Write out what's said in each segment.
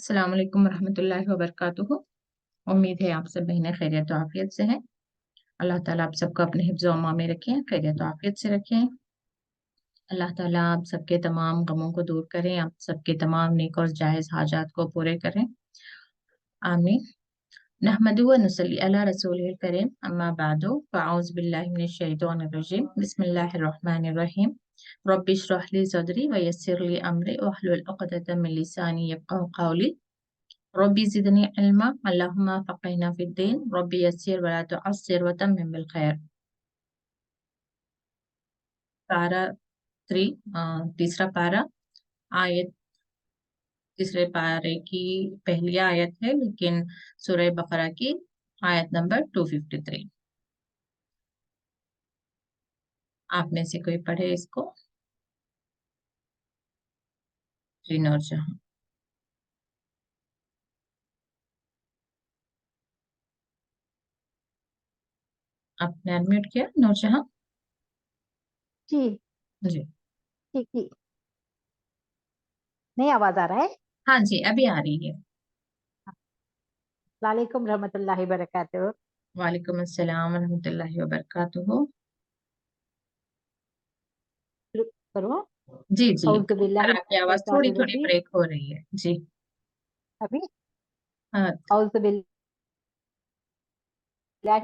अस्सलाम वालेकुम रहमतुल्लाहि व बरकातुहू। उम्मीद है आप सब बहनें खैरियत और आफियत से हैं। अल्लाह ताला आप सबको अपने हिफ्ज़ व अमान में रखें, खैरियत और आफियत से रखें। अल्लाह ताला आप सबके तमाम गमों को दूर करें, आप सबके तमाम नेक और जायज़ हाजात को पूरे करें, आमीन। नहमदु व नुसल्ली अला रसूलिल करीम, अम्मा बादु, फ़अऊज़ु बिल्लाहि मिनश शैतानिर रजीम, बिस्मिल्लाहिर रहमानिर रहीम। रब्बि इश्रह ली सदरी व यस्सिर ली अमरी वहलुल उक़दतम मिन लिसानी यफ़क़हू क़ौली। रब्बी ज़िदनी इल्मा, अल्लाहुम्मा फ़क़्हिना फ़िद्दीन, रब्बी यस्सिर वला तुअस्सिर व तम्मिम बिल खैर। पारा 3, तीसरा पारा, आयत तीसरे पारे की पहली आयत है, लेकिन सूरह बकरा की आयत नंबर 253। आप में से कोई पढ़े इसको? जी नूरजहां। आपने अनम्यूट किया नूरजहां? जी जी ठीक ठीक। नहीं आवाज आ रहा है। हाँ जी, अभी आ रही है। वालेकुम रहमतुल्लाहि बरकातुहू। वालेकुम अस्सलाम रहमतुल्लाहि व बरकातुहू। शुरू करो। जी जी, औज़ु बिल्लाहि आपकी मिनश आवाज थोड़ी शैतानिर थोड़ी रजीम। ब्रेक हो रही है जी। अभी हाँ, औज़ु बिल्लाहि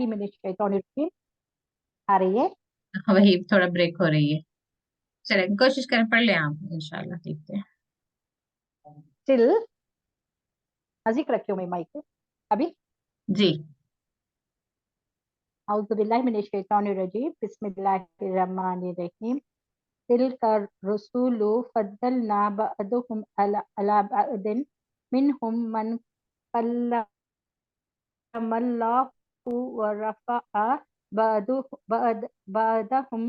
मिनश शैतानिर रजीम आ रही है। वही थोड़ा ब्रेक हो रही है। चले कोशिश करें, पढ़ लें आप, इंशाल्लाह देखते हैं। स्टिल नजदीक रखियो मैं माइक को। अभी जी औज़ु बिल्लाहि मिनश शैतानिर रजीम, बिस्मिल्लाहिर रहमानिर रहीम। तिलका रसूलु फद्दलना बअदहुम अला बअदिन मिनहुम मन कल्लमल्लाहु व रफ़अ बअदहुम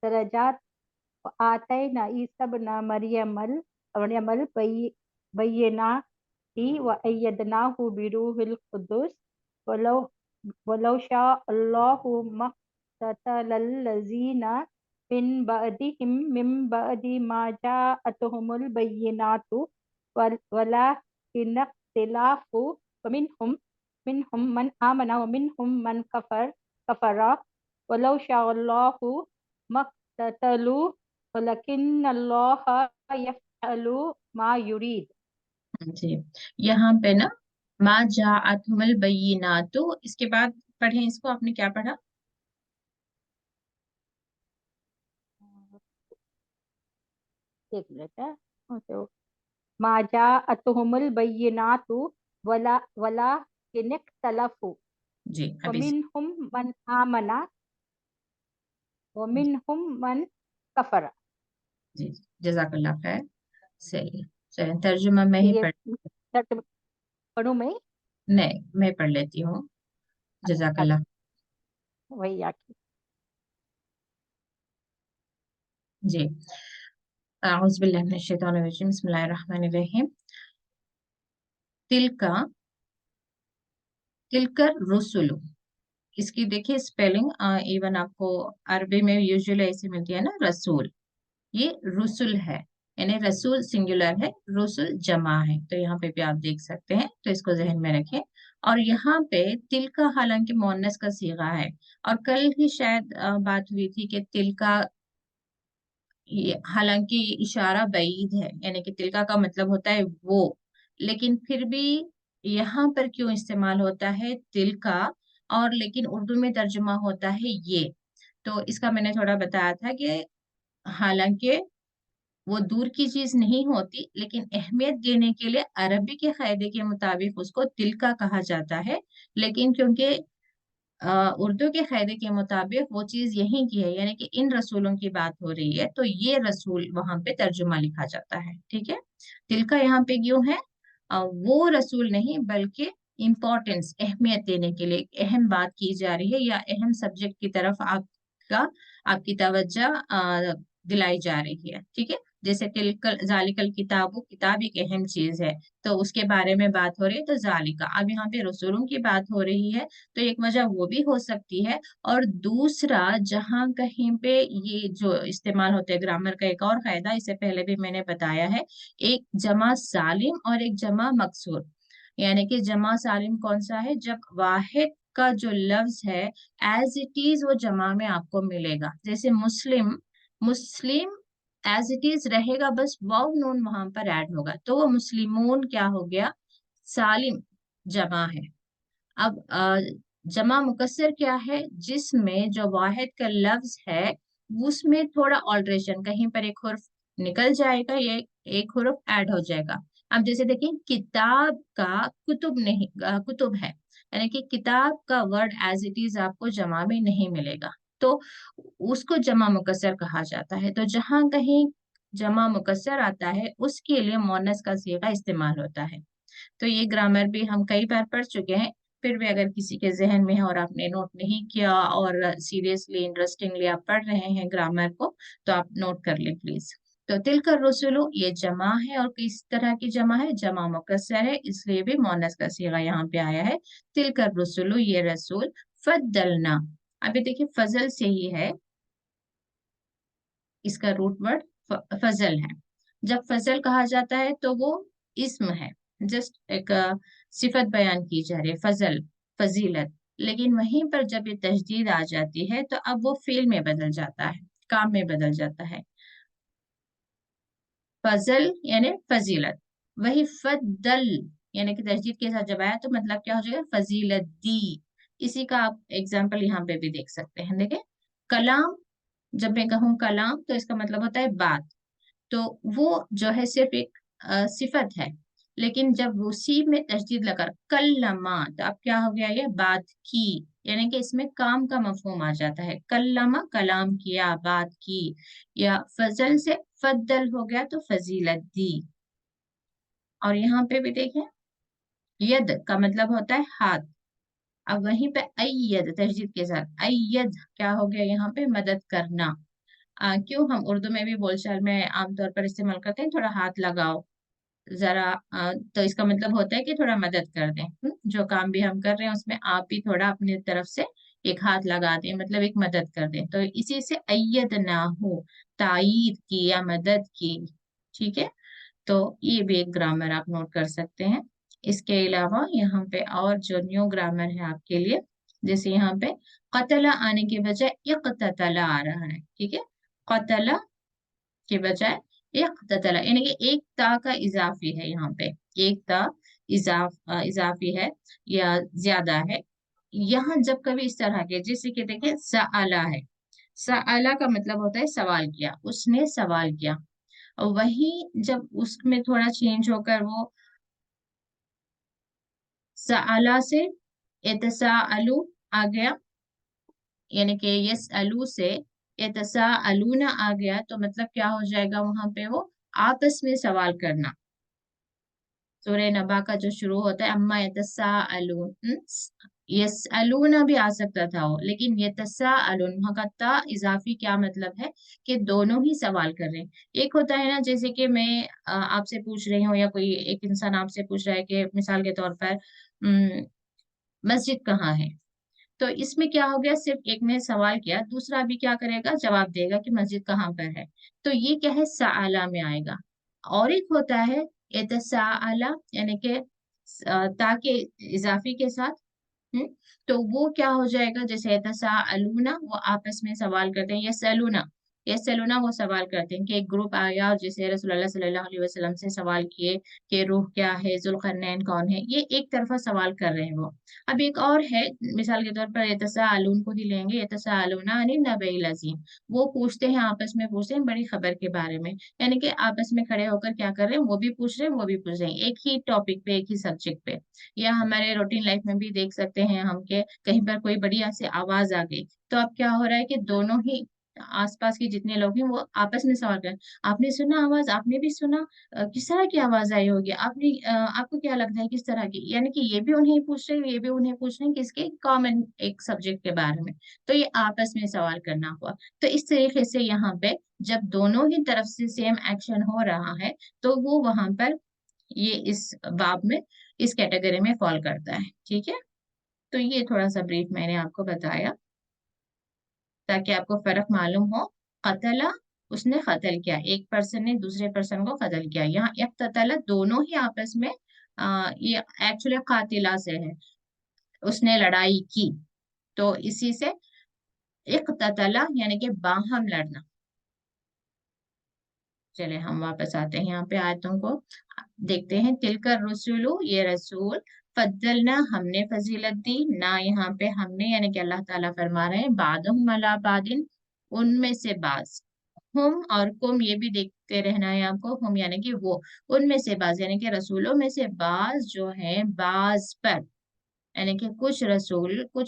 दरजात आतैना ईसा इब्न मरियमल बय्यिनाति व अय्यदनाहु बिरूहिल कुद्दुस वलौ वलौ शाअ अल्लाहु मक़्ततलल लज़ीना मिन बअदि मा जाअतहुमुल बय्यिनातु वलाकिन इख्तिलाफु मिनहुम मन आमना व मिनहुम मन कफरा वलौ शाअ अल्लाहु मक़्ततलू वलकिन्नल्लाह यफ़अलु मा युरीद। जी, यहाँ पे ना मा जाअतहुमुल बय्यिनातु, इसके बाद पढ़ें इसको। आपने क्या पढ़ा? एक मिनट है। तो मा जाअतहुमुल बय्यिनातु वलाकिन इख्तलफू जी अभी वमिनहुम मन आमना वमिनहुम मन कफरा। जी जज़ाकल्लाह खैर। सही, चलिए तर्जुमा मैं ही ये पढ़, तर्जुमा पढ़ूं मैं? नहीं मैं पढ़ लेती हूँ। जज़ाकल्लाह। वही आके जी, अऊज़ु बिल्लाहि मिनश शैतानिर रजीम, बिस्मिल्लाहिर रहमानिर रहीम। तिलका तिलकर रुसुलु, इसकी देखिए स्पेलिंग, इवन आपको अरबी में यूजुअली ऐसे मिलती है ना, रसूल। ये रुसुल है, यानी रसूल सिंगुलर है, रुसुल जमा है। तो यहाँ पे भी आप देख सकते हैं, तो इसको जहन में रखें। और यहाँ पे तिल का हालांकि मोन्नस का सीगा है, और कल ही शायद बात हुई थी कि तिल का हालांकि इशारा बईद है, यानी कि तिलका का मतलब होता है वो, लेकिन फिर भी यहाँ पर क्यों इस्तेमाल होता है तिल का, और लेकिन उर्दू में तर्जुमा होता है ये। तो इसका मैंने थोड़ा बताया था कि हालांकि वो दूर की चीज नहीं होती, लेकिन अहमियत देने के लिए अरबी के कायदे के मुताबिक उसको तिल का कहा जाता है। लेकिन क्योंकि उर्दू के कायदे के मुताबिक वो चीज यहीं की है, यानी कि इन रसूलों की बात हो रही है, तो ये रसूल वहां पे तर्जुमा लिखा जाता है। ठीक है, तिल का यहाँ पे क्यों है? वो रसूल नहीं, बल्कि इम्पोर्टेंस, अहमियत देने के लिए एक अहम बात की जा रही है, या अहम सब्जेक्ट की तरफ आपकी तवज्जो दिलाई जा रही है। ठीक है, जैसे तिलकल जालिकल किताबु, किताब एक अहम चीज है, तो उसके बारे में बात हो रही है, तो जालिका। अब यहाँ पे रसूलों की बात हो रही है, तो एक वजह वो भी हो सकती है। और दूसरा, जहाँ कहीं पे ये जो इस्तेमाल होते हैं ग्रामर का, एक और फायदा इससे पहले भी मैंने बताया है, एक जमा सालिम और एक जमा मकसूर। यानी कि जमा सालिम कौन सा है, जब वाहिद का जो लफ्ज है एज इट इज वो जमा में आपको मिलेगा। जैसे मुस्लिम, मुस्लिम एज इट इज रहेगा, बस वाव नून वहां पर ऐड होगा, तो वो मुस्लिमून क्या हो गया, सालिम जमा है। अब जमा मुकस्सर क्या है, जिसमें जो वाहिद का लफ्ज है उसमें थोड़ा ऑल्ट्रेशन, कहीं पर एक हुर्फ निकल जाएगा, ये एक हुर्फ ऐड हो जाएगा। अब जैसे देखिए, किताब का कुतुब नहीं, कुतुब है, यानी कि किताब का वर्ड एज इट इज आपको जमा में नहीं मिलेगा, तो उसको जमा मुकस्सर कहा जाता है। तो जहां कहीं जमा मुकस्सर आता है उसके लिए मोनस का सीगा इस्तेमाल होता है। तो ये ग्रामर भी हम कई बार पढ़ चुके हैं, फिर भी अगर किसी के जहन में है और आपने नोट नहीं किया और सीरियसली इंटरेस्टिंगली आप पढ़ रहे हैं ग्रामर को, तो आप नोट कर ले प्लीज। तो तिलकर रसूलु ये जमा है, और किस तरह की जमा है, जमा मुकस्सर है, इसलिए भी मोनस का सीगा यहाँ पे आया है। तिलकर रसूलु ये रसूल, फद्दलना, अभी देखिए फजल से ही है, इसका रूट वर्ड फजल है। जब फजल कहा जाता है तो वो इस्म है, जस्ट एक सिफत बयान की जा रही है, फजल, फजीलत। लेकिन वहीं पर जब ये तजदीद आ जाती है तो अब वो फेल में बदल जाता है, काम में बदल जाता है। फजल यानी फजीलत, वही फद्दल यानी कि तजदीद के साथ जब आया तो मतलब क्या हो जाएगा, फजीलत दी। इसी का आप एग्जाम्पल यहाँ पे भी देख सकते हैं, देखें, कलाम, जब मैं कहूँ कलाम तो इसका मतलब होता है बात, तो वो जो है सिर्फ एक सिफत है। लेकिन जब उसी में तशदीद लगा कल्लमा, तो अब क्या हो गया, ये बात की, यानी कि इसमें काम का मफहूम आ जाता है। कल्लमा कलाम किया, बात की। या फजल से फद्दल हो गया तो फजीलत दी। और यहाँ पे भी देखें, यद का मतलब होता है हाथ। अब वहीं पे अय्यद तशदीद के साथ, अय्यद क्या हो गया यहाँ पे, मदद करना। क्यों हम उर्दू में भी बोलचाल में आमतौर पर इस्तेमाल करते हैं, थोड़ा हाथ लगाओ जरा, तो इसका मतलब होता है कि थोड़ा मदद कर दें। जो काम भी हम कर रहे हैं उसमें आप भी थोड़ा अपनी तरफ से एक हाथ लगा दें, मतलब एक मदद कर दें, तो इसी से अय्यद ना हो, तायीद की या मदद की। ठीक है, तो ये भी एक ग्रामर आप नोट कर सकते हैं। इसके अलावा यहाँ पे और जो न्यू ग्रामर है आपके लिए, जैसे यहाँ पे कतला आने के बजाय इक़्ततला आ रहा है, ठीक है, कतला के बजाय इक़्ततला, यानी कि एक ता का इजाफी है यहाँ पे, एक ता इजाफी है या ज्यादा है। यहाँ जब कभी इस तरह के, जैसे कि देखिए सआला है, सआला का मतलब होता है सवाल किया, उसने सवाल किया। और वही जब उसमें थोड़ा चेंज होकर वो सआला से यतसाअलु आ गया, यानी कि यसअलु से यतसाअलूना आ गया, तो मतलब क्या हो जाएगा वहां पे, वो आपस में सवाल करना। सूरह नबा का जो शुरू होता है अम्मा यतसाअलून, यसअलूना भी आ सकता था वो, लेकिन यतसाअलून वहां का ता इजाफी क्या मतलब है, कि दोनों ही सवाल कर रहे हैं। एक होता है ना, जैसे कि मैं आपसे पूछ रही हूँ या कोई एक इंसान आपसे पूछ रहा है कि मिसाल के तौर पर मस्जिद कहाँ है, तो इसमें क्या हो गया, सिर्फ एक ने सवाल किया, दूसरा भी क्या करेगा, जवाब देगा कि मस्जिद कहाँ पर है, तो ये क्या है, सआला में आएगा। और एक होता है इतसाअला, यानी कि ताकि इजाफी के साथ, हम्म, तो वो क्या हो जाएगा, जैसे यतसाअलूना वो आपस में सवाल करते हैं, यसअलूना, यसअलूना वो सवाल करते हैं कि एक ग्रुप आया और जैसे रसूलुल्लाह सल्लल्लाहु अलैहि वसल्लम से सवाल किए कि रूह क्या है, जुल्करनैन कौन है, ये एक तरफा सवाल कर रहे हैं वो। अब एक और है, मिसाल के तौर पर यतसाअलून को ही लेंगे, यतसाअलूना अनिन नबइल अज़ीम, वो पूछते हैं, आपस में पूछते हैं बड़ी खबर के बारे में, यानी कि आपस में खड़े होकर क्या कर रहे हैं, वो भी पूछ रहे हैं, वो भी पूछ रहे हैं, एक ही टॉपिक पे, एक ही सब्जेक्ट पे। या हमारे रूटीन लाइफ में भी देख सकते हैं हम कि कहीं पर कोई बढ़िया सी आवाज आ गई, तो अब क्या हो रहा है कि दोनों ही आसपास के जितने लोग हैं वो आपस में सवाल करें, आपने सुना आवाज, आपने भी सुना, किस तरह की आवाज आई होगी, आपको क्या लगता है किस तरह की, यानी कि ये भी उन्हें पूछ रहे हैं, ये भी उन्हें पूछ रहे हैं, किसके, कॉमन एक सब्जेक्ट के बारे में। तो ये आपस में सवाल करना हुआ। तो इस तरीके से यहाँ पे जब दोनों ही तरफ से सेम एक्शन हो रहा है तो वो वहां पर ये इस बाब में इस कैटेगरी में फॉल करता है। ठीक है, तो ये थोड़ा सा ब्रीफ मैंने आपको बताया ताकि आपको फर्क मालूम हो। कतला, उसने कत्ल किया, एक पर्सन ने दूसरे पर्सन को कत्ल किया। यहाँ इक्ततला दोनों ही आपस में ये एक्चुअली कातिला से है, उसने लड़ाई की, तो इसी से इक्ततला यानी कि बाहम लड़ना। चले हम वापस आते हैं यहाँ पे आयतों को देखते हैं। तिलकर रसूलु, ये रसूल, फद्दलना हमने फजीलत दी, ना यहाँ पे हमने यानी कि अल्लाह ताला फरमा रहे हैं, बादहुम अला बादिन, उनमें से बाज। हम और कुम ये भी देखते रहना है आपको, हम यानी कि वो, उनमें से बाज यानी कि रसूलों में से बाज जो है बाज पर, यानी कि कुछ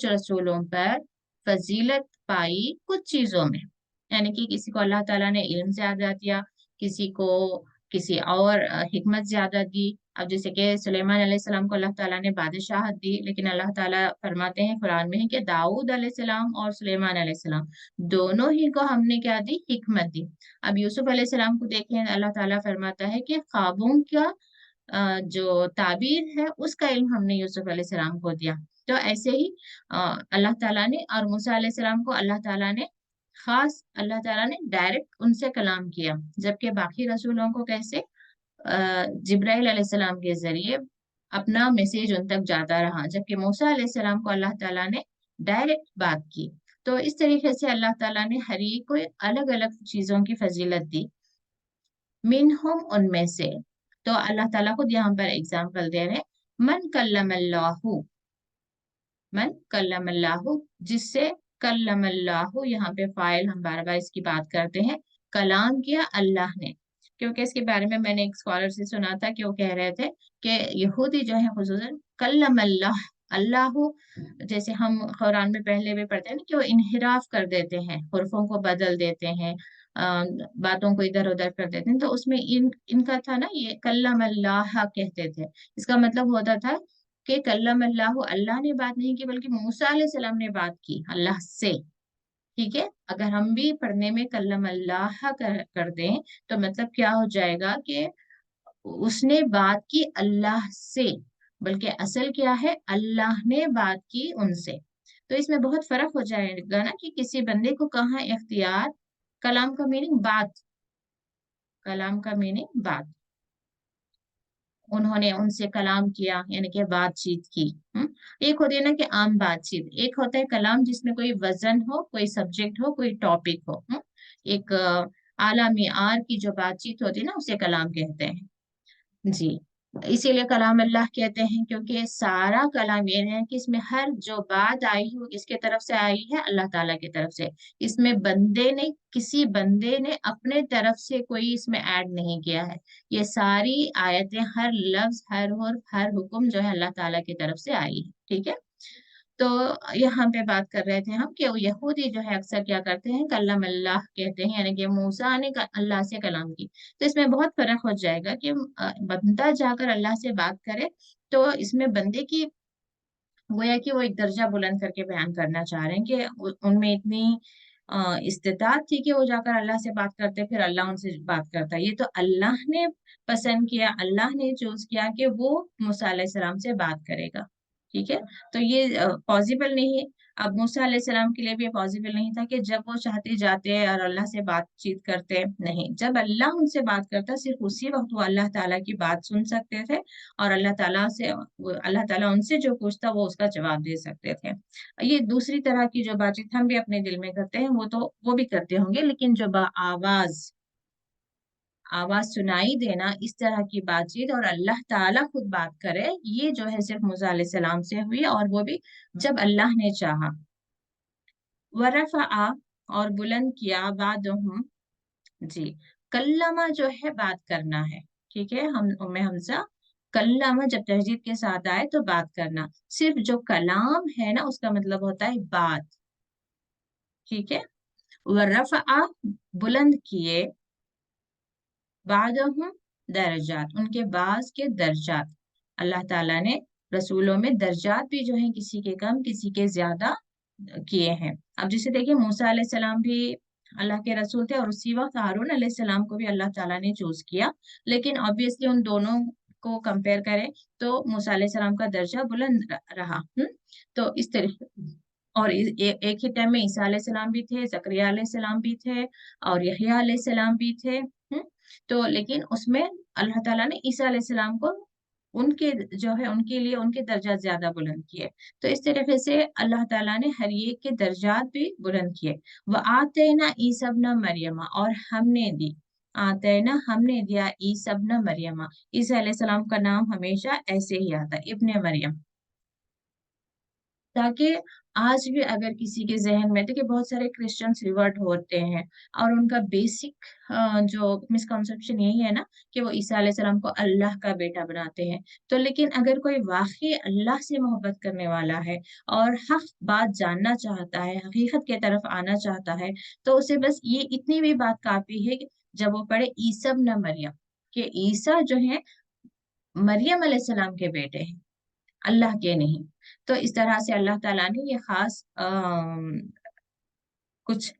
रसूलों पर फजीलत पाई कुछ चीजों में, यानी कि किसी को अल्लाह ताला ने इल्म ज्यादा दिया, किसी को किसी और हिकमत ज्यादा दी। अब जैसे कि सुलेमान अलैहिस्सलाम को अल्लाह ताला ने बादशाहत दी, लेकिन अल्लाह ताला फरमाते हैं कुरान में है कि दाऊद अलैहिस्सलाम और सुलेमान अलैहिस्सलाम दोनों ही को हमने क्या दी, हिकमत दी। अब यूसुफ अलैहिस्सलाम को देखें, अल्लाह ताला फरमाता है कि ख्वाबों का जो ताबीर है उसका इल्म हमने यूसुफ अलैहिस्सलाम को दिया। तो ऐसे ही अल्लाह ताला ने, और मूसा अलैहिस्सलाम को अल्लाह ताला ने खास, अल्लाह ताला ने डायरेक्ट उनसे कलाम किया, जबकि बाकी रसूलों को कैसे, जिब्राइल अलैहिस्सलाम के जरिए अपना मैसेज उन तक जाता रहा, जबकि मूसा अलैहिस्सलाम को अल्लाह ताला ने डायरेक्ट बात की। तो इस तरीके से अल्लाह ताला ने हर एक को अलग अलग चीजों की फजीलत दी। मिनहुम, उनमें से, तो अल्लाह ताला खुद यहाँ पर एग्जाम्पल दे रहे हैं, मन कल्लमल्लाहु, मन कल्लमल्लाहु, जिससे कल्लमल्लाहु यहाँ पे फाइल, हम बार बार इसकी बात करते हैं, कलाम किया अल्लाह ने। क्योंकि इसके बारे में मैंने एक स्कॉलर से सुना था कि वो कह रहे थे कि यहूदी जो है खुसूसन कल्लमल्लाह, अल्लाह, जैसे हम कुरान में पहले भी पढ़ते हैं ना कि वो इनहिराफ कर देते हैं, हुर्फों को बदल देते हैं, बातों को इधर उधर कर देते हैं, तो उसमें इनका था ना, ये कल्लम अल्लाह कहते थे। इसका मतलब होता था कि कल्लम अल्लाह, अल्लाह ने बात नहीं की बल्कि मूसा अलैहिस्सलाम ने बात की अल्लाह से। ठीक है, अगर हम भी पढ़ने में कल्लम अल्लाह कर दें तो मतलब क्या हो जाएगा कि उसने बात की अल्लाह से, बल्कि असल क्या है, अल्लाह ने बात की उनसे। तो इसमें बहुत फर्क हो जाएगा ना कि किसी बंदे को कहाँ इख्तियार, कलाम का मीनिंग बात, कलाम का मीनिंग बात, उन्होंने उनसे कलाम किया यानी कि बातचीत की। एक होती है ना कि आम बातचीत, एक होता है कलाम जिसमें कोई वजन हो, कोई सब्जेक्ट हो, कोई टॉपिक हो। एक आला मिआर की जो बातचीत होती है ना, उसे कलाम कहते हैं। जी, इसीलिए कलाम अल्लाह कहते हैं, क्योंकि सारा कलाम ये है कि इसमें हर जो बात आई हो किसके तरफ से आई है, अल्लाह ताला की तरफ से। इसमें बंदे ने, किसी बंदे ने अपने तरफ से कोई इसमें ऐड नहीं किया है। ये सारी आयतें, हर लफ्ज, हर हर्फ, हर हुक्म जो है अल्लाह ताला की तरफ से आई है। ठीक है, तो यहाँ पे बात कर रहे थे हम कि वो यहूदी जो है अक्सर क्या करते हैं, कल्लम अल्लाह कहते हैं, यानी कि मूसा ने अल्लाह से कलाम की। तो इसमें बहुत फर्क हो जाएगा कि बंदा जाकर अल्लाह से बात करे, तो इसमें बंदे की गोया कि वो एक दर्जा बुलंद करके बयान करना चाह रहे हैं कि उनमें इतनी इस्तिताअत थी कि वो जाकर अल्लाह से बात करते, फिर अल्लाह उनसे बात करता। ये तो अल्लाह ने पसंद किया, अल्लाह ने चूज किया कि वो मूसा अलैहिस्सलाम से बात करेगा। ठीक है, तो ये पॉसिबल नहीं है। अब मूसा अलैहिस्सलाम के लिए भी पॉसिबल नहीं था कि जब वो चाहते जाते और अल्लाह से बातचीत करते, नहीं, जब अल्लाह उनसे बात करता सिर्फ उसी वक्त वो अल्लाह ताला की बात सुन सकते थे, और अल्लाह ताला उनसे जो पूछता वो उसका जवाब दे सकते थे। ये दूसरी तरह की जो बातचीत हम भी अपने दिल में करते हैं, वो तो वो भी करते होंगे, लेकिन जो आवाज आवाज सुनाई देना, इस तरह की बातचीत और अल्लाह ताला खुद बात करे, ये जो है सिर्फ मूसा अलैहिस्सलाम से हुई, और वो भी जब अल्लाह ने चाहा। वरफा, और बुलंद किया, बादहुम, जी, कल्लमा जो है बात करना है। ठीक है, हम उम्मे हमजा, कल्लमा जब तहजीद के साथ आए तो बात करना, सिर्फ जो कलाम है ना उसका मतलब होता है बात। ठीक है, वरफा, बुलंद किए, बादहुम दर्जात, उनके बाज के दर्जात, अल्लाह ताला ने रसूलों में दर्जात भी जो है किसी के कम किसी के ज्यादा किए हैं। अब जैसे देखिए मूसा अलैहिस्सलाम भी अल्लाह के रसूल थे, और उसी वक्त हारून अलैहिस्सलाम को भी अल्लाह ताला ने चूज किया। लेकिन ऑब्वियसली उन दोनों को कंपेयर करें तो मूसा अलैहिस्सलाम का दर्जा बुलंद रहा। तो इस तरीके, और एक ही टाइम में ईसा अलैहिस्सलाम भी थे, जकरिया अलैहिस्सलाम भी थे, और यहया अलैहिस्सलाम भी थे। तो लेकिन उसमें अल्लाह ताला ने ईसा अलैहिस्सलाम को उनके जो है उनके लिए उनके दर्जा ज्यादा बुलंद किए। तो इस तरीके से अल्लाह ताला ने हर एक के दर्जात भी बुलंद किए। व आतेना ईसा इब्न मरियमा, और हमने दी, आतेना हमने दिया ईसा इब्न मरियमा, ईसा अलैहिस्सलाम का नाम हमेशा ऐसे ही आता है, इब्ने मरियम, ताकि आज भी अगर किसी के जहन में, देखिए बहुत सारे क्रिश्चियंस रिवर्ट होते हैं, और उनका बेसिक जो मिसकंसेप्शन यही है ना कि वो ईसा अलैहिस्सलाम को अल्लाह का बेटा बनाते हैं। तो लेकिन अगर कोई वाकई अल्लाह से मोहब्बत करने वाला है और हक बात जानना चाहता है, हकीकत की तरफ आना चाहता है, तो उसे बस ये इतनी भी बात काफी है कि जब वो पढ़े ईसा न मरियम, कि ईसा जो है मरियम अलैहिस्सलाम के बेटे हैं, अल्लाह के नहीं। तो इस तरह से अल्लाह ताला ने ये खास कुछ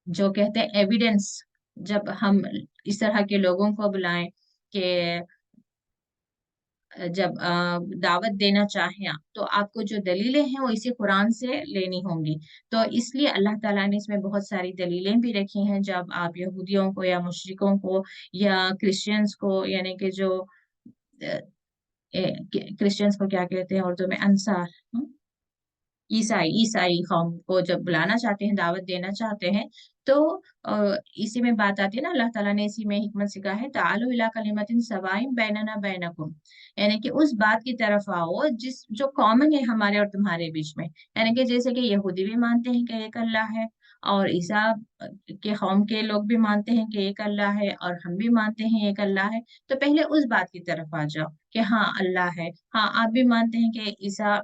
जो कहते हैं एविडेंस, जब हम इस तरह के लोगों को बुलाएं कि जब दावत देना चाहें आप, तो आपको जो दलीलें हैं वो इसी कुरान से लेनी होंगी। तो इसलिए अल्लाह ताला ने इसमें बहुत सारी दलीलें भी रखी हैं। जब आप यहूदियों को या मुशरिकों को या क्रिश्चियंस को, यानी कि जो क्रिश्चियंस को क्या कहते हैं उर्दू में, अंसार, ईसाई ईसाई कौम को जब बुलाना चाहते हैं, दावत देना चाहते हैं, तो इसी में बात आती है ना, अल्लाह ताला ने इसी में हिकमत से कहा है, तालु इला कलिमतिन सवाइन बैनना बैनकुम, यानी कि उस बात की तरफ आओ जिस जो कॉमन है हमारे और तुम्हारे बीच में। यानी कि जैसे कि यहूदी भी मानते हैं कि एक अल्लाह है, और ईसा के कौम के लोग भी मानते हैं कि एक अल्लाह है, और हम भी मानते हैं एक अल्लाह है। तो पहले उस बात की तरफ आ जाओ कि हाँ अल्लाह है, हाँ आप भी मानते हैं कि ईसा।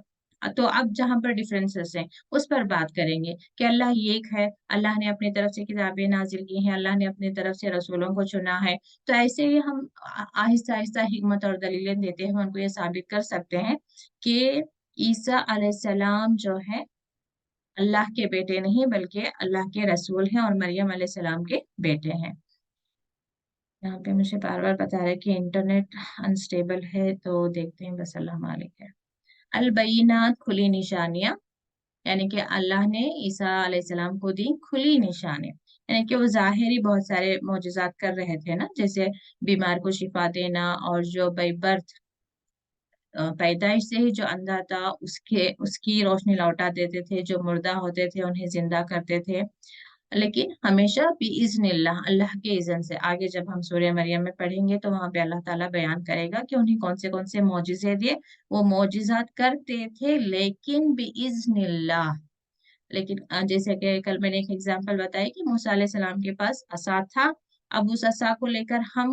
तो अब जहां पर डिफरेंसेस हैं उस पर बात करेंगे कि अल्लाह एक है, अल्लाह ने अपनी तरफ से किताबें नाजिल की हैं, अल्लाह ने अपनी तरफ से रसूलों को चुना है। तो ऐसे ही हम आहिस्ता आहिस्ता हिकमत और दलीलें देते हैं, उनको ये साबित कर सकते हैं कि ईसा अलैहिस्सलाम जो है अल्लाह के बेटे नहीं बल्कि अल्लाह के रसूल हैं, और मरियम अलैहिस्सलाम के बेटे हैं। यहाँ पे मुझे बार बार बता रहे हैं कि इंटरनेट अनस्टेबल है, तो देखते हैं, बस अल्लाह मालिक है। अल बैनात, खुली निशानियां, यानी कि अल्लाह ने ईसा अलैहिस्सलाम को दी खुली निशानी, यानी कि वो जाहिरी बहुत सारे मोजज़ात कर रहे थे ना, जैसे बीमार को शिफा देना, और जो बाई बर्थ पैदाइश से ही जो अंधा था उसके उसकी रोशनी लौटा देते थे, जो मुर्दा होते थे उन्हें जिंदा करते थे। लेकिन हमेशा बिइज़्निल्लाह, अल्लाह के इज़्न से। आगे जब हम सूरह मरियम में पढ़ेंगे तो वहां पे अल्लाह ताला बयान करेगा कि उन्हें कौन से मोजिज़े दिए। वो मोजिज़ात करते थे लेकिन बिइज़्निल्लाह। लेकिन जैसे कि कल मैंने एक एग्जांपल बताया कि मूसा अलैहिस्सलाम के पास असा था। अब उस असा को लेकर हम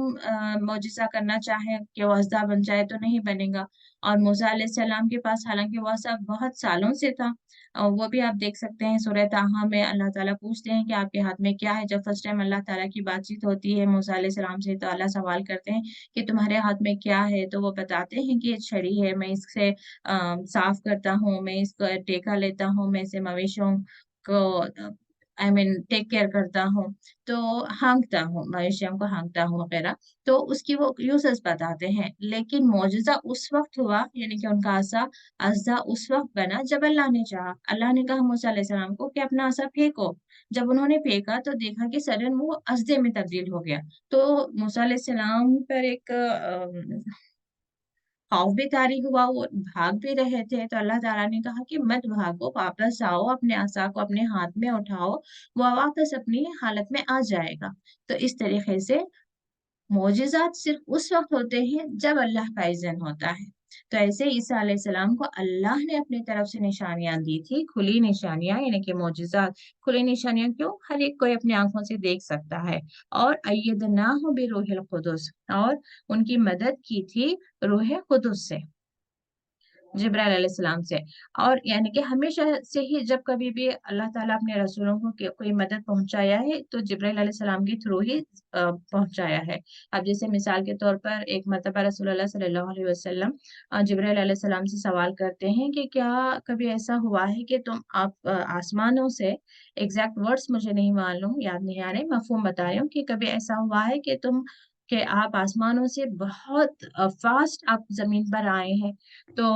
मौजिजा करना चाहें कि वो अज़दा बन जाए तो नहीं बनेगा। और मूसा अलैहिस्सलाम के पास हालांकि वो असा बहुत सालों से था, वो भी आप देख सकते हैं सूरह ताहा में अल्लाह ताला पूछते हैं कि आपके हाथ में क्या है। जब फर्स्ट टाइम अल्लाह ताला की बातचीत होती है मूसा अलैहिस्सलाम से, तो अल्लाह सवाल करते हैं कि तुम्हारे हाथ में क्या है, तो वो बताते हैं कि ये छड़ी है, मैं इससे साफ करता हूँ, मैं इसको टेका लेता हूँ, मैं इसे मवेशियों को टेक केयर करता हूँ, तो हाँकता हूँ, मवेशियों को हाँकता हूँ वगैरह। तो उसकी वो यूजर्स बताते हैं। लेकिन मौजूदा उस वक्त हुआ, यानी कि उनका आसा अज़दा उस वक्त बना जब अल्लाह ने चाहा। अल्लाह ने कहा मूसा अलैहिस्सलाम को कि अपना आसा फेंको। जब उन्होंने फेंका तो देखा कि सडन वो अज़दे में तब्दील हो गया। तो मूसा अलैहिस्सलाम पर एक खौफ भी तारी हुआ, वो भाग भी रहे थे। तो अल्लाह ताला ने कहा कि मत भागो, वापस आओ, अपने आसा को अपने हाथ में उठाओ, वो वापस अपनी हालत में आ जाएगा। तो इस तरीके से मोजिजात सिर्फ उस वक्त होते हैं जब अल्लाह का इज़्न होता है। तो ऐसे ईसा अलैहिस्सलाम को अल्लाह ने अपनी तरफ से निशानियां दी थी, खुली निशानियां, यानी कि मोजिजात। खुली निशानियां क्यों? हर एक कोई अपनी आंखों से देख सकता है। और अय्यदनाहु बिरूहिल कुदुस, और उनकी मदद की थी रूह कुदुस से। जिब्राइल अलैहिस्सलाम से। और यानी कि हमेशा से ही जब कभी भी अल्लाह ताला अपने रसूलों को कोई मदद पहुंचाया है तो जिब्राइल अलैहिस्सलाम के थ्रू ही पहुंचाया है। अब जैसे मिसाल के तौर पर एक मर्तबा रसूलुल्लाह सल्लल्लाहु अलैहि वसल्लम जिब्राइल अलैहिस्सलाम से सवाल करते हैं कि क्या कभी ऐसा हुआ है कि तुम आप आसमानों से, एग्जैक्ट वर्ड्स मुझे नहीं मालूम, याद नहीं आ रहे, मफहूम बता रही हूँ, कि कभी ऐसा हुआ है कि आप आसमानों से बहुत फास्ट आप जमीन पर आए हैं। तो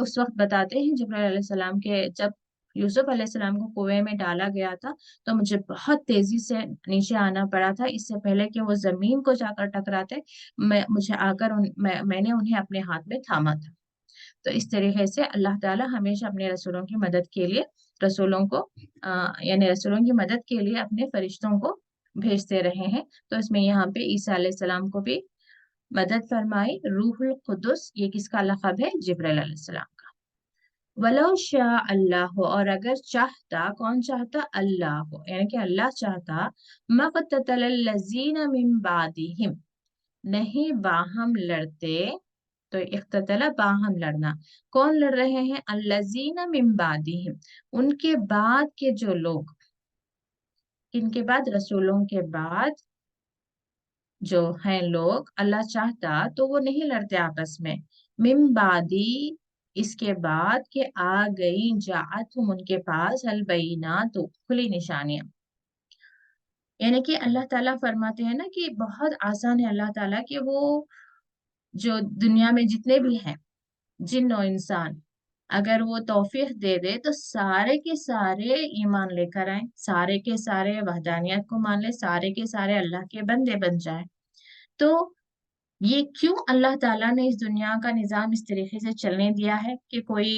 उस वक्त बताते हैं जिब्राइल अलैहिस्सलाम के, जब यूसुफ अलैहिस्सलाम को कुएं में डाला गया था तो मुझे बहुत तेजी से नीचे आना पड़ा था, इससे पहले कि वो जमीन को जाकर टकराते मुझे आकर मैंने उन्हें अपने हाथ में थामा था। तो इस तरीके से अल्लाह ताला हमेशा अपने रसूलों की मदद के लिए रसूलों को यानी रसूलों की मदद के लिए अपने फरिश्तों को भेजते रहे हैं। तो इसमें यहाँ पे ईसा अलैहिस्सलाम को भी मदद फरमाई। रूहुल कुदुस ये किसका लक़ब है? जिब्राइल अलैहिस्सलाम का। वलो शाह अल्लाह, और अगर चाहता, कौन चाहता? अल्लाह, यानी कि अल्लाह चाहता, मक़ततल लज़ीना मिन बादिहिम, नहीं बाहम लड़ते। तो इख्ततला बाहम लड़ना, कौन लड़ रहे हैं? अल्लज़ीना मिन बादिहिम, उनके बाद के जो लोग, इनके बाद रसूलों के बाद जो हैं लोग, अल्लाह चाहता तो वो नहीं लड़ते आपस में। मिन बादी, इसके बाद के आ गई, जात हम उनके पास, अल बैना, तो खुली निशानियां। यानी कि अल्लाह ताला फरमाते हैं ना कि बहुत आसान है अल्लाह ताला कि वो जो दुनिया में जितने भी हैं, जिन और इंसान, अगर वो तौफीक दे दे तो सारे के सारे ईमान लेकर आए, सारे के सारे वहदानियत को मान ले, सारे के सारे अल्लाह के बंदे बन जाए। तो ये क्यों अल्लाह ताला ने इस दुनिया का निजाम इस तरीके से चलने दिया है कि कोई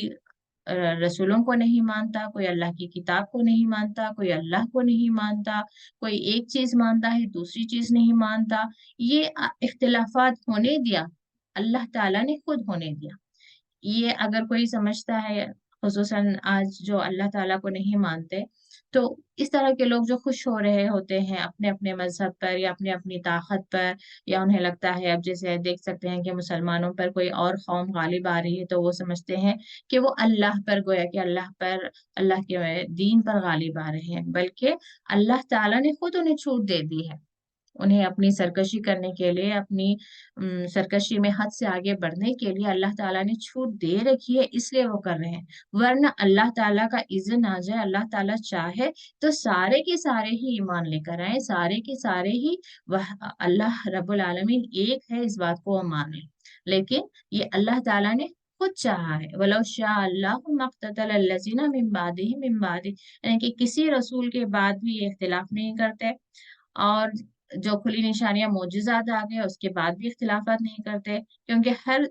रसूलों को नहीं मानता, कोई अल्लाह की किताब को नहीं मानता, कोई अल्लाह को नहीं मानता, कोई एक चीज मानता है दूसरी चीज नहीं मानता। ये इख्तिलाफात होने दिया, अल्लाह ताला ने खुद होने दिया। ये अगर कोई समझता है, खुसूसन आज जो अल्लाह ताला को नहीं मानते, तो इस तरह के लोग जो खुश हो रहे होते हैं अपने अपने मजहब पर या अपने अपनी ताकत पर, या उन्हें लगता है, अब जैसे देख सकते हैं कि मुसलमानों पर कोई और कौम गालिब आ रही है तो वो समझते हैं कि वो अल्लाह पर, गोया कि अल्लाह पर, अल्लाह के दीन पर गालिब आ रहे हैं, बल्कि अल्लाह ताला ने खुद उन्हें छूट दे दी है। उन्हें अपनी सरकशी करने के लिए, अपनी सरकशी में हद से आगे बढ़ने के लिए अल्लाह ताला ने छूट दे रखी है, इसलिए वो कर रहे हैं। वरना अल्लाह ताला का इज़्न आ जाए, अल्लाह ताला चाहे तो सारे के सारे ही ईमान लेकर आए, सारे के सारे ही वह अल्लाह रब्बुल आलमीन एक है, इस बात को वो मान लें। लेकिन ये अल्लाह ताला ने खुद चाहा है। वलो शाह अल्लाहु मक़्ततल लज़ीना मिन बादिही मिन बादी, यानी कि किसी रसूल के बाद भी ये इख्तिलाफ नहीं करते, और जो खुली निशानियां मोजिजात आ गए उसके बाद भी इख्तिलाफात नहीं करते, क्योंकि हर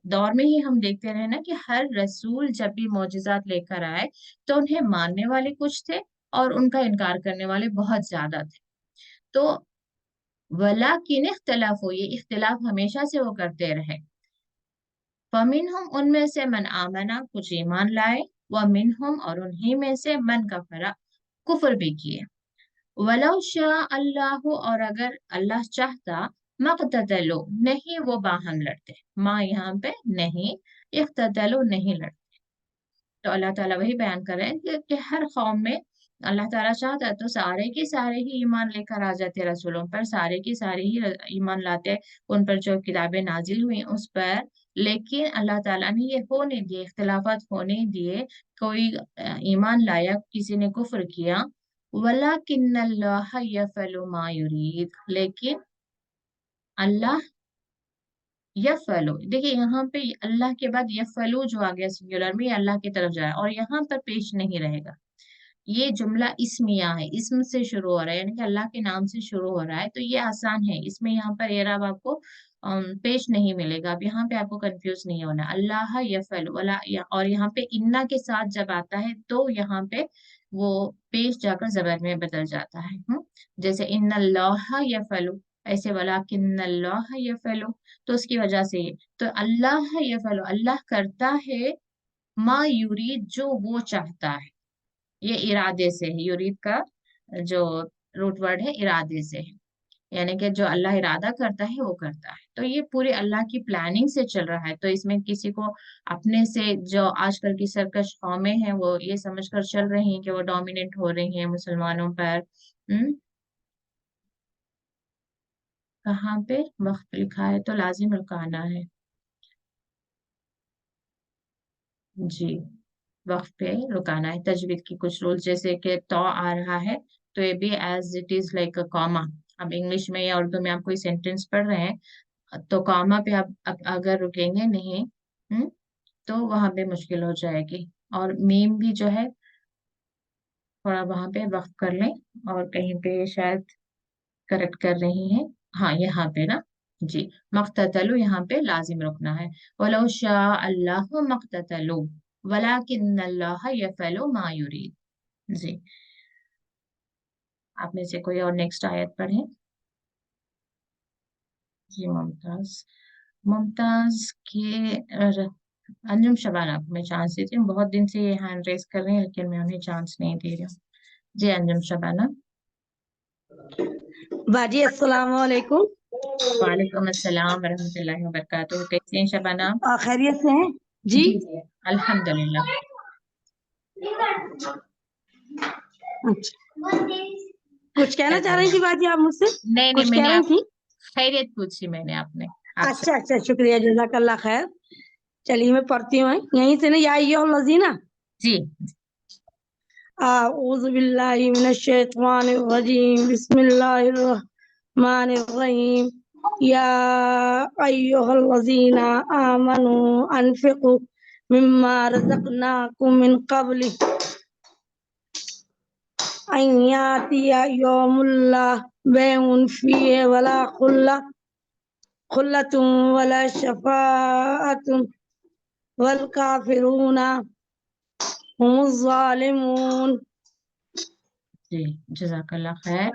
दौर में ही हम देखते रहे ना कि हर रसूल जब भी मोजिजात लेकर आए तो उन्हें मानने वाले कुछ थे और उनका इनकार करने वाले बहुत ज्यादा थे। तो वला किन इख्तलाफ हो, ये इख्तिलाफ हमेशा से वो करते रहे। फमिनहुम, उनमें से मन आमना, कुछ ईमान लाए, व मिनहुम, और उन्हीं में से मन कफरा, कुफर भी किए। वलो शाह अल्लाह, और अगर अल्लाह चाहता, मक़ततलो, नहीं वो बाहम लड़ते, माँ यहाँ पे नहीं, इख्ततलो नहीं लड़ते। तो अल्लाह ताला वही बयान कर रहे हैं कि हर कौम में अल्लाह ताला चाहता तो सारे के सारे ही ईमान लेकर आ जाते रसूलों पर, सारे के सारे ही ईमान लाते उन पर जो किताबें नाजिल हुई उस पर। लेकिन अल्लाह ताला ने ये होने दिए, इख्तिलाफात होने दिए, कोई ईमान लाया, किसी ने कुफ्र किया। वलाकिन्नल्लाह यफ़अलु मा युरीद, लेकिन अल्लाह यफ़अलु, देखिए यहाँ पे अल्लाह के बाद यफ़अलु जो आ गया सिंगुलर में, ये अल्लाह की तरफ जा रहा है और यहाँ पर पेश नहीं रहेगा। ये जुमला इस्मिया है, इस्म से शुरू हो रहा है, यानी कि अल्लाह के नाम से शुरू हो रहा है, तो ये आसान है, इसमें यहाँ पर एराब आपको पेश नहीं मिलेगा। अब यहाँ पे आपको कंफ्यूज नहीं होना। अल्लाह यफ़अल वाला और यहाँ पे इन्ना के साथ जब आता है तो यहाँ पे वो पेश जाकर जबर में बदल जाता है। जैसे इन्नल्लाह यफ़अलु, ऐसे वाला किन्नल्लाह यफ़अलु, तो उसकी वजह से तो अल्लाह यफ़अलु, अल्लाह करता है, मा युरीद, जो वो चाहता है। ये इरादे से है, युरीद का जो रूट वर्ड है इरादे से है। यानी कि जो अल्लाह इरादा करता है वो करता है। तो ये पूरे अल्लाह की प्लानिंग से चल रहा है। तो इसमें किसी को अपने से, जो आजकल की सरकश कौमें हैं वो ये समझकर चल रही हैं कि वो डोमिनेट हो रही हैं मुसलमानों पर। कहाँ पे वक्त लिखा है? तो लाजिम रुकाना है जी, वक्त पे रुकाना है। तजवीद की कुछ रूल, जैसे कि तो आ रहा है तो ये भी as it is like a comma. अब इंग्लिश में या उर्दू में आप कोई सेंटेंस पढ़ रहे हैं तो कॉमा पे आप अगर रुकेंगे नहीं तो वहां पे मुश्किल हो जाएगी। और मीम भी जो है थोड़ा वहां पे वक्त कर लें, और कहीं पे शायद करेक्ट कर रही हैं। हाँ, यहाँ पे ना जी, मक्ततलु यहाँ पे लाजिम रुकना है। वलो शाअ अल्लाहु मक्ततलु वलाकिन्नल्लाह यफ़अलु मा युरीद। जी, आप में से कोई और नेक्स्ट आयत पढ़े जी। मुमताज, मुमताज के अंजुम शबाना को मैं चांस देती हूँ। बहुत दिन से ये हैंड रेस कर रहे हैं लेकिन मैं उन्हें चांस नहीं दे रही हूँ। जी अंजुम शबाना। बाजी अस्सलाम वालेकुम। वालेकुम अस्सलाम वरहमतुल्लाहि वबरकातुहू। कैसे हैं शबाना? खैरियत से हैं जी? जी जी अल्हम्दुलिल्लाह। अच्छा, कुछ कहना चाह रही चलिए, थी बाजी आप मुझसे? नहीं नहीं, कुछ कह मैंने रही आप थी? खैरियत पूछी मैंने आपने आपसे। अच्छा अच्छा, शुक्रिया, जज़ाकल्लाह खैर। चलिए मैं पढ़ती हूँ यहीं से ना, या अय्युहल लज़ीना। जी अऊज़ु बिल्लाहि मिनश शैतानिर रजीम, बिस्मिल्लाहिर रहमानिर रहीम। या अय्युहल लज़ीना आमनू अनफिकू मिम्मा रज़क़नाकुम मिन क़ब्लि अन यातिया यौमुल ला बैउन फीहि वला खुल्लतुन वला शफाअतुन वल काफिरूना हुमुज़ ज़ालिमून। जी जज़ाकल्लाह खैर।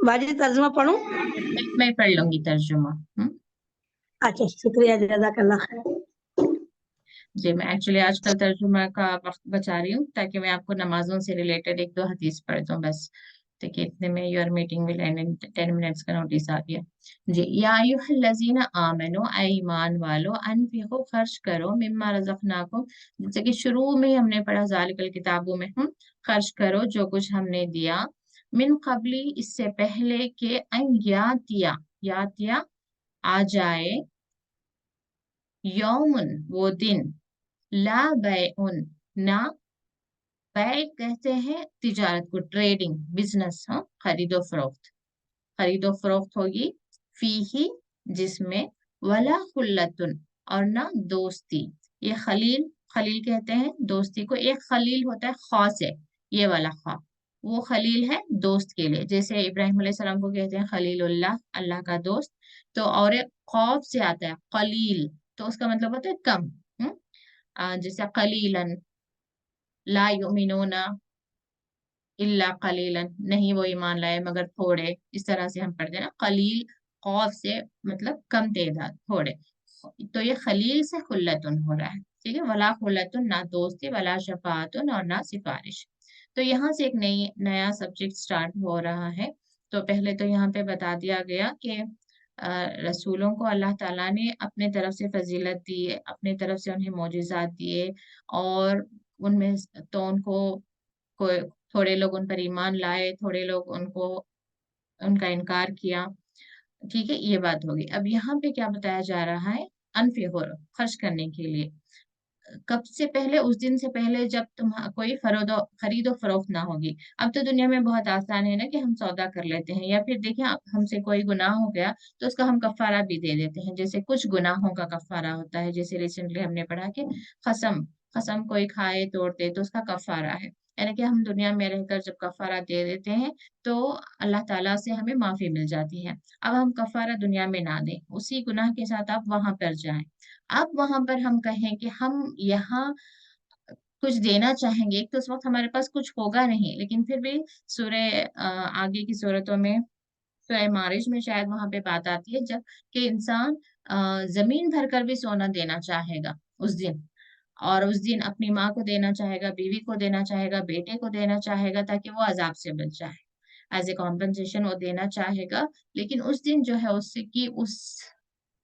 बाजी तर्जुमा पढ़ूं? मैं पढ़ लूंगी तर्जुमा। अच्छा, शुक्रिया, जज़ाकल्लाह खैर। जी, मैं एक्चुअली आजकल तर्जुमा का वक्त बचा रही हूँ ताकि मैं आपको नमाजों से रिलेटेड एक दो हदीस पढ़ दूँ बस। देखिए इतने में your meeting will and in 10 minutes का नोटिस आ गया। जी, या अय्युहल्लज़ीना आमनू, ऐ ईमान वालो, अनफिकू खर्च करो, मिम्मा रज़क़नाकुम, जैसे कि शुरू में ही हमने पढ़ा ज़ालिकल किताबों में, खर्च करो जो कुछ हमने दिया, मिन क़ब्ली, इससे पहले के, अन यातिया, यातिया आ जाए, यौमुन वो दिन, ला बैउन, ना, बै कहते हैं तिजारत को, ट्रेडिंग, बिजनेस, खरीदो फरोख्त, खरीदो फरोख्त होगी, फीही जिसमें, वला खुल्लतुन और ना दोस्ती। ये खलील, खलील कहते हैं दोस्ती को। एक खलील होता है खास है, ये वाला खा, वो खलील है दोस्त के लिए, जैसे इब्राहिम अलैहिस्सलाम को कहते हैं खलीलुल्लाह, अल्लाह का दोस्त। तो और एक खौफ से आता है कलील, तो उसका मतलब होता है कम। जैसे कलीलन ला युमिनूना इल्ला कलीलन, नहीं वो ईमान लाए मगर थोड़े, इस तरह से हम पढ़ते हैं ना कलील, खौफ से मतलब कम तादाद, थोड़े। तो ये खलील से खुल्लतुन हो रहा है, ठीक है। वला खुल्लतुन, ना दोस्ती, वला शफाअतुन और ना सिफारिश। तो यहाँ से एक नया सब्जेक्ट स्टार्ट हो रहा है। तो पहले तो यहाँ पे बता दिया गया कि रसूलों को अल्लाह ताला ने अपने तरफ से फजीलत दी, अपने तरफ से उन्हें मोजिज़ात दिए, और उनमें तो उनको कोई, थोड़े लोग उन पर ईमान लाए, थोड़े लोग उनको, उनका इनकार किया, ठीक है। ये बात होगी। अब यहाँ पे क्या बताया जा रहा है, अनफिकुर, खर्च करने के लिए। कब से पहले? उस दिन से पहले जब तुम कोई खरीदो फरोख्त ना होगी। अब तो दुनिया में बहुत आसान है ना कि हम सौदा कर लेते हैं, या फिर देखें आप, हमसे कोई गुनाह हो गया तो उसका हम कफारा भी दे देते हैं। जैसे कुछ गुनाहों का कफारा होता है, जैसे रिसेंटली हमने पढ़ा कि कसम, कसम कोई खाए तोड़ते तो उसका कफारा है। यानी कि हम दुनिया में रहकर जब कफारा दे देते हैं तो अल्लाह ताला से हमें माफी मिल जाती है। अब हम कफारा दुनिया में ना दें, उसी गुनाह के साथ आप वहां पर जाएं। अब वहां पर हम कहें कि हम यहाँ कुछ देना चाहेंगे, एक तो उस वक्त हमारे पास कुछ होगा नहीं, लेकिन फिर भी सूरह आगे की सूरतों में, सूरह मारिज में शायद वहां पे बात आती है जब कि इंसान जमीन भर कर भी सोना देना चाहेगा उस दिन, और उस दिन अपनी माँ को देना चाहेगा, बीवी को देना चाहेगा, बेटे को देना चाहेगा, ताकि वो अजाब से बच जाए। एज ए कॉम्पनसेशन वो देना चाहेगा, लेकिन उस दिन जो है उससे की उस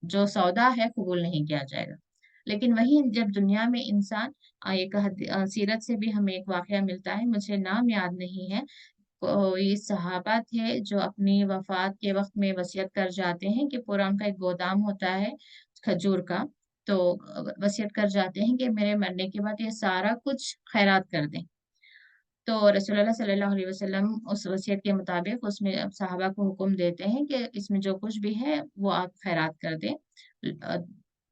जो सौदा है कबूल नहीं किया जाएगा। लेकिन वही जब दुनिया में इंसान सीरत से भी हमें एक वाकया मिलता है, मुझे नाम याद नहीं है, कोई सहाबा थे जो अपनी वफात के वक्त में वसीयत कर जाते हैं कि पूरा उनका एक गोदाम होता है खजूर का, तो वसीयत कर जाते हैं कि मेरे मरने के बाद ये सारा कुछ खैरात कर दें। तो रसूलुल्लाह सल्लल्लाहु अलैहि वसल्लम उस वसीयत के मुताबिक उसमें अब साहबा को हुक्म देते हैं कि इसमें जो कुछ भी है वो आप खैरात कर दें। अ,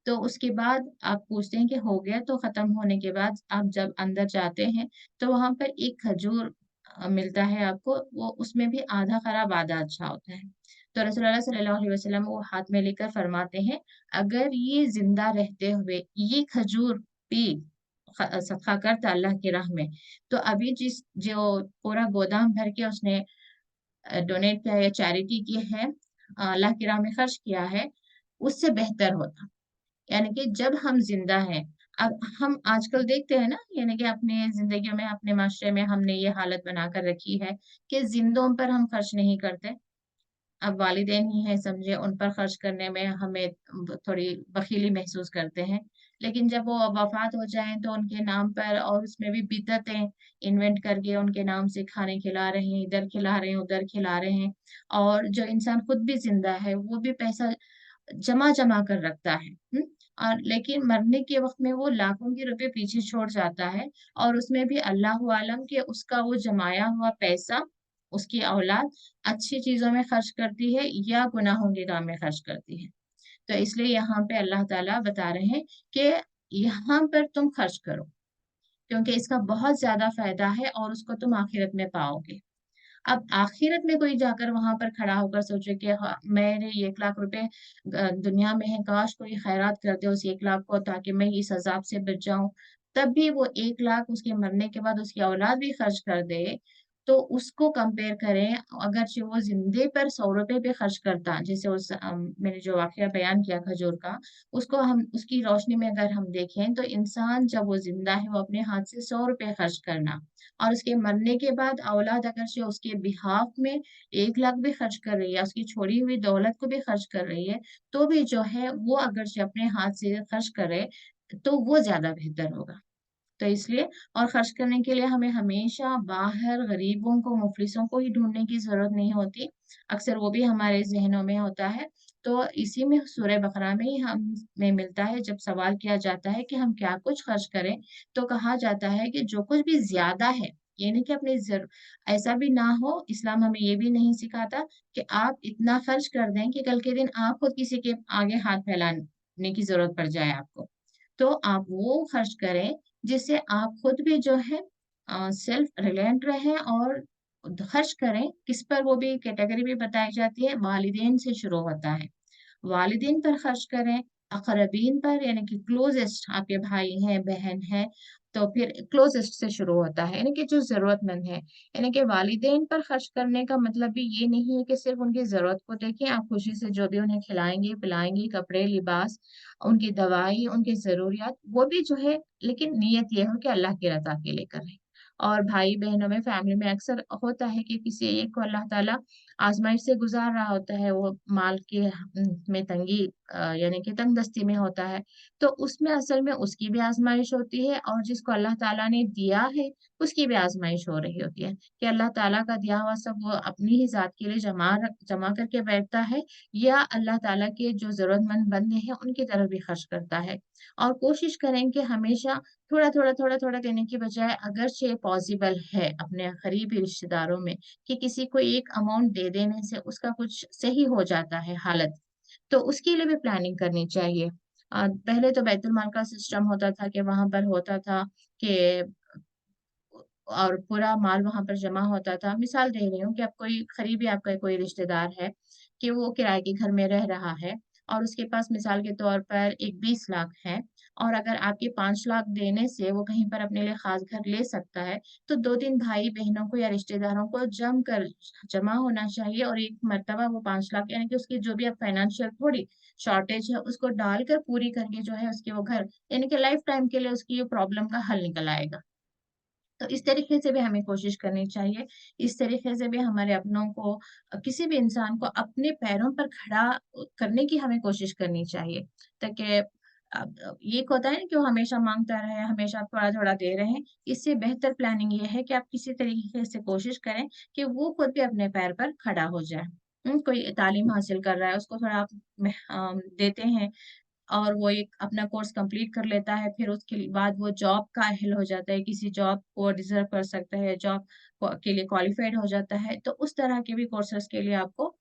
तो उसके बाद आप पूछते हैं कि हो गया, तो खत्म होने के बाद आप जब अंदर जाते हैं तो वहां पर एक खजूर मिलता है आपको, वो उसमें भी आधा खराब आधा अच्छा होता है। तो रसूलुल्लाह सल्लल्लाहु अलैहि वसल्लम वो हाथ में लेकर फरमाते हैं, अगर ये जिंदा रहते हुए ये खजूर भी सदका करता अल्लाह की राह में, तो अभी जिस जो पूरा गोदाम भर के उसने डोनेट किया या चैरिटी की है, अल्लाह की राह में खर्च किया है, उससे बेहतर होता। यानी कि जब हम जिंदा हैं, अब हम आजकल देखते हैं ना, यानी कि अपनी जिंदगी में अपने माशरे में हमने ये हालत बनाकर रखी है कि जिंदों पर हम खर्च नहीं करते। अब वालिदैन ही हैं समझे, उन पर खर्च करने में हमें थोड़ी बखीली महसूस करते हैं। लेकिन जब वो वफात हो जाएं तो उनके नाम पर, और उसमें भी बिदअतें इन्वेंट करके उनके नाम से खाने खिला रहे हैं, इधर खिला रहे हैं उधर खिला रहे हैं। और जो इंसान खुद भी जिंदा है वो भी पैसा जमा जमा कर रखता है, और लेकिन मरने के वक्त में वो लाखों के रुपए पीछे छोड़ जाता है, और उसमें भी अल्लाह आलम के उसका वो जमाया हुआ पैसा उसकी औलाद अच्छी चीजों में खर्च करती है या गुनाहों के काम में खर्च करती है। तो इसलिए यहाँ पे अल्लाह ताला बता रहे हैं कि यहाँ पर तुम खर्च करो, क्योंकि इसका बहुत ज्यादा फायदा है और उसको तुम आखिरत में पाओगे। अब आखिरत में कोई जाकर वहां पर खड़ा होकर सोचे कि हाँ, मेरे ये 1 लाख रुपए दुनिया में है, काश कोई खैरात कर दे उस 1 लाख को ताकि मैं इस अजाब से बच जाऊं, तब भी वो 1 लाख उसके मरने के बाद उसकी औलाद भी खर्च कर दे, तो उसको कंपेयर करें, अगर वो जिंदे पर 100 रुपए भी खर्च करता, जैसे उस मैंने जो वाकया बयान किया खजूर का, उसको हम उसकी रोशनी में अगर हम देखें तो इंसान जब वो जिंदा है वो अपने हाथ से 100 रुपए खर्च करना, और उसके मरने के बाद औलाद अगर से उसके बिहाफ में 1 लाख भी खर्च कर रही है, उसकी छोड़ी हुई दौलत को भी खर्च कर रही है, तो भी जो है वो अगर से अपने हाथ से खर्च करे तो वो ज्यादा बेहतर होगा। तो इसलिए, और खर्च करने के लिए हमें हमेशा बाहर गरीबों को मुफलिसों को ही ढूंढने की जरूरत नहीं होती, अक्सर वो भी हमारे जहनों में होता है। तो इसी में सूरह बकरा में ही हमें मिलता है, जब सवाल किया जाता है कि हम क्या कुछ खर्च करें, तो कहा जाता है कि जो कुछ भी ज्यादा है, ये नहीं कि अपने ऐसा भी ना हो, इस्लाम हमें ये भी नहीं सिखाता कि आप इतना खर्च कर दें कि कल के दिन आप खुद किसी के आगे हाथ फैलाने की जरूरत पड़ जाए आपको। तो आप वो खर्च करें जिससे आप खुद भी जो है सेल्फ रिलायंट रहें, और खर्च करें किस पर, वो भी कैटेगरी भी बताई जाती है, वालिदैन से शुरू होता है। वालिदैन पर खर्च करें, अकरबीन पर यानी कि क्लोजेस्ट आपके भाई हैं बहन हैं, तो फिर क्लोजेस्ट से शुरू होता है, यानी कि जो जरूरतमंद है। यानी कि वालिदैन पर खर्च करने का मतलब भी ये नहीं है कि सिर्फ उनकी जरूरत को देखें, आप खुशी से जो भी उन्हें खिलाएंगे पिलाएंगे, कपड़े लिबास उनकी दवाई उनकी जरूरियात वो भी जो है, लेकिन नीयत ये हो कि अल्लाह की रजा के लिए करें। और भाई बहनों में फैमिली में अक्सर होता है कि किसी एक को अल्लाह ताला आजमाइश से गुजार रहा होता है, वो माल के में तंगी यानी कि तंग दस्ती में होता है, तो उसमें असल में उसकी भी आजमाइश होती है, और जिसको अल्लाह ताला ने दिया है उसकी भी आजमाइश हो रही होती है कि अल्लाह ताला का दिया हुआ सब वो अपनी ही जात के लिए जमा करके बैठता है, या अल्लाह ताला के जो जरूरतमंद बंदे हैं उनकी तरफ भी खर्च करता है। और कोशिश करें कि हमेशा थोड़ा थोड़ा थोड़ा थोड़ा देने की बजाय, अगरचे पॉसिबल है अपने करीबी रिश्तेदारों में कि किसी को एक अमाउंट दे देने से उसका कुछ सही हो जाता है हालत, तो उसके लिए भी प्लानिंग करनी चाहिए। पहले तो बैतुल माल का सिस्टम होता था कि वहां पर होता था कि, और पूरा माल वहां पर जमा होता था। मिसाल दे रही हूँ कि आप कोई करीबी आपका कोई रिश्तेदार है कि वो किराए के घर में रह रहा है, और उसके पास मिसाल के तौर पर एक 20 लाख है, और अगर आपके 5 लाख देने से वो कहीं पर अपने लिए खास घर ले सकता है, तो 2-3 भाई बहनों को या रिश्तेदारों को जमा होना चाहिए, और एक मर्तबा वो 5 लाख यानी कि उसकी जो भी अब फाइनेंशियल थोड़ी शॉर्टेज है उसको डालकर पूरी करके जो है उसके वो घर, यानी कि लाइफ टाइम के लिए उसकी प्रॉब्लम का हल निकल आएगा। تو اس طریقے سے بھی ہمیں کوشش کرنی چاہیے، اس طریقے سے بھی ہمارے اپنوں کو، کسی بھی انسان کو اپنے پیروں پر کھڑا کرنے کی ہمیں کوشش کرنی چاہیے، تاکہ یہ ہوتا ہے کہ وہ ہمیشہ مانگتا رہے، ہمیشہ تھوڑا تھوڑا دے رہے ہیں۔ اس سے بہتر پلاننگ یہ ہے کہ آپ کسی طریقے سے کوشش کریں کہ وہ خود بھی اپنے پیر پر کھڑا ہو جائے۔ کوئی تعلیم حاصل کر رہا ہے، اس کو تھوڑا آپ دیتے ہیں اور وہ ایک اپنا کورس کمپلیٹ کر لیتا ہے، پھر اس کے بعد وہ جاب کا اہل ہو جاتا ہے، کسی جاب کو ڈیزرو کر سکتا ہے، جاب کے لیے کوالیفائڈ ہو جاتا ہے، تو اس طرح کے بھی کورسز کے لیے آپ کو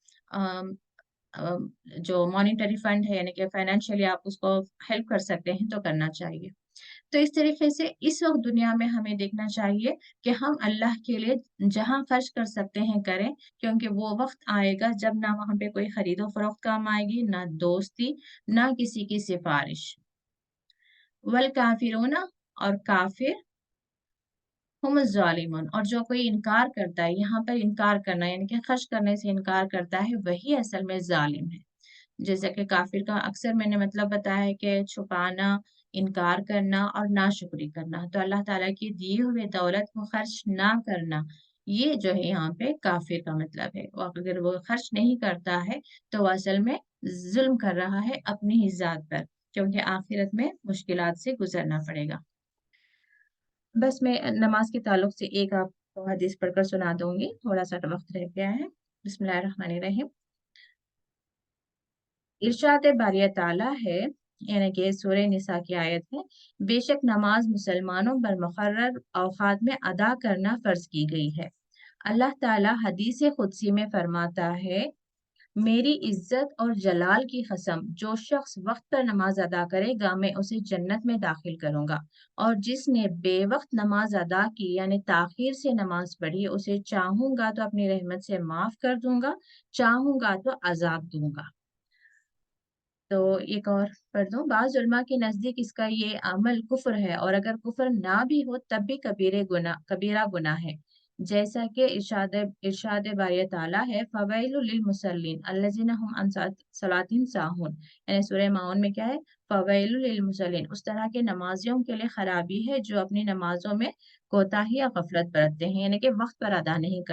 جو مانیٹری فنڈ ہے، یعنی کہ فائنینشلی آپ اس کو ہیلپ کر سکتے ہیں تو کرنا چاہیے۔ تو اس طریقے سے اس وقت دنیا میں ہمیں دیکھنا چاہیے کہ ہم اللہ کے لیے جہاں خرچ کر سکتے ہیں کریں، کیونکہ وہ وقت آئے گا جب نہ وہاں پہ کوئی خرید و فروخت کام آئے گی، نہ دوستی، نہ کسی کی سفارش۔ والکافرون، اور کافر، ہم الظالمون، اور جو کوئی انکار کرتا ہے، یہاں پر انکار کرنا یعنی کہ خرچ کرنے سے انکار کرتا ہے، وہی اصل میں ظالم ہے۔ جیسا کہ کافر کا اکثر میں نے مطلب بتایا ہے کہ چھپانا، انکار کرنا اور ناشکری کرنا۔ تو اللہ تعالیٰ کی دیے ہوئے دولت کو خرچ نہ کرنا، یہ جو ہے یہاں پہ کافر کا مطلب ہے۔ اور اگر وہ خرچ نہیں کرتا ہے تو وہ اصل میں ظلم کر رہا ہے اپنی ہی ذات پر، کیونکہ آخرت میں مشکلات سے گزرنا پڑے گا۔ بس میں نماز کے تعلق سے ایک آپ کو حدیث پڑھ کر سنا دوں گی، تھوڑا سا وقت رہ گیا ہے۔ بسم اللہ الرحمن الرحیم۔ ارشاد باری تعالیٰ ہے، یعنی کہ سورہ نساء کی آیت ہے، بے شک نماز مسلمانوں پر مقرر اوقات میں ادا کرنا فرض کی گئی ہے۔ اللہ تعالیٰ حدیث قدسی میں فرماتا ہے، میری عزت اور جلال کی قسم، جو شخص وقت پر نماز ادا کرے گا میں اسے جنت میں داخل کروں گا، اور جس نے بے وقت نماز ادا کی یعنی تاخیر سے نماز پڑھی، اسے چاہوں گا تو اپنی رحمت سے معاف کر دوں گا، چاہوں گا تو عذاب دوں گا۔ تو ایک اور پڑھ دوں، بعض علماء کے نزدیک اس کا یہ عمل کفر ہے، اور اگر کفر نہ بھی ہو تب بھی کبیرہ گناہ ہے، جیسا کہ ارشاد باری تعالیٰ ہے، فویل للمصلین الذین هم عن صلاتهم ساہون، یعنی سورہ ماؤن میں کیا ہے، فویل للمصلین، اس طرح کے نمازیوں کے لیے خرابی ہے جو اپنی نمازوں میں کوتاہی یا غفلت برتتے ہیں، یعنی کہ وقت پر ادا نہیں کرتے۔